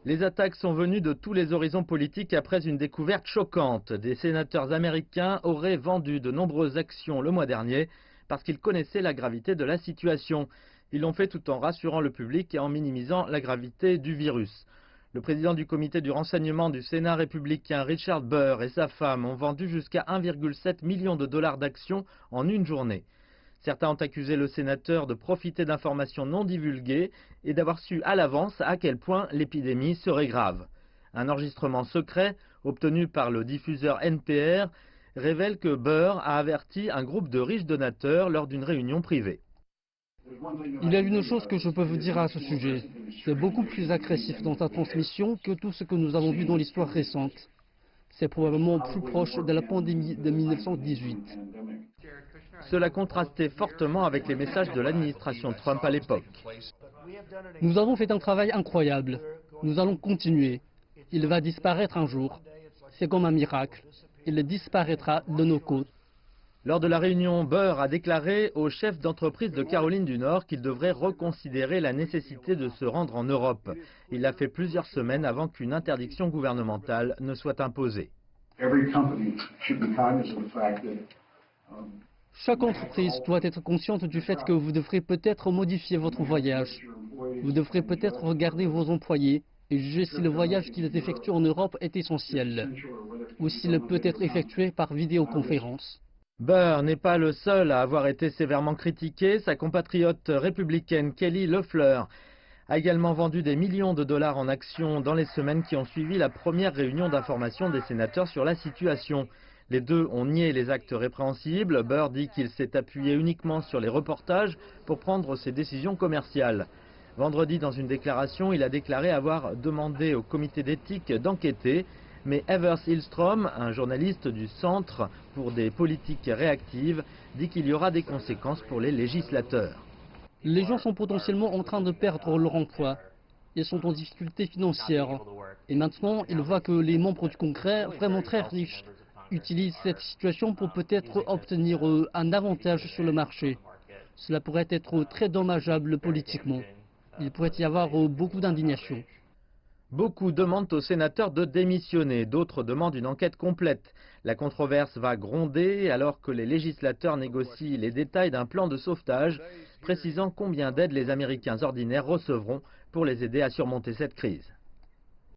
Les attaques sont venues de tous les horizons politiques après une découverte choquante. Des sénateurs américains auraient vendu de nombreuses actions le mois dernier parce qu'ils connaissaient la gravité de la situation. Ils l'ont fait tout en rassurant le public et en minimisant la gravité du virus. Le président du comité du renseignement du Sénat républicain, Richard Burr, et sa femme ont vendu jusqu'à 1,7 million de dollars d'actions en une journée. Certains ont accusé le sénateur de profiter d'informations non divulguées et d'avoir su à l'avance à quel point l'épidémie serait grave. Un enregistrement secret, obtenu par le diffuseur NPR, révèle que Burr a averti un groupe de riches donateurs lors d'une réunion privée. Il y a une chose que je peux vous dire à ce sujet. C'est beaucoup plus agressif dans sa transmission que tout ce que nous avons vu dans l'histoire récente. C'est probablement plus proche de la pandémie de 1918. Cela contrastait fortement avec les messages de l'administration Trump à l'époque. Nous avons fait un travail incroyable. Nous allons continuer. Il va disparaître un jour. C'est comme un miracle. Il disparaîtra de nos côtes. Lors de la réunion, Burr a déclaré aux chefs d'entreprise de Caroline du Nord qu'il devrait reconsidérer la nécessité de se rendre en Europe. Il l'a fait plusieurs semaines avant qu'une interdiction gouvernementale ne soit imposée. Chaque entreprise doit être consciente du fait que vous devrez peut-être modifier votre voyage. Vous devrez peut-être regarder vos employés et juger si le voyage qu'ils effectuent en Europe est essentiel, ou s'il peut être effectué par vidéoconférence. Burr n'est pas le seul à avoir été sévèrement critiqué. Sa compatriote républicaine Kelly Loeffler a également vendu des millions de dollars en actions dans les semaines qui ont suivi la première réunion d'information des sénateurs sur la situation. Les deux ont nié les actes répréhensibles. Burr dit qu'il s'est appuyé uniquement sur les reportages pour prendre ses décisions commerciales. Vendredi, dans une déclaration, il a déclaré avoir demandé au comité d'éthique d'enquêter. Mais Evers Hillstrom, un journaliste du Centre pour des politiques réactives, dit qu'il y aura des conséquences pour les législateurs. Les gens sont potentiellement en train de perdre leur emploi. Ils sont en difficulté financière. Et maintenant, ils voient que les membres du Congrès, vraiment très riches, utilisent cette situation pour peut-être obtenir un avantage sur le marché. Cela pourrait être très dommageable politiquement. Il pourrait y avoir beaucoup d'indignation. Beaucoup demandent aux sénateurs de démissionner, d'autres demandent une enquête complète. La controverse va gronder alors que les législateurs négocient les détails d'un plan de sauvetage, précisant combien d'aides les Américains ordinaires recevront pour les aider à surmonter cette crise.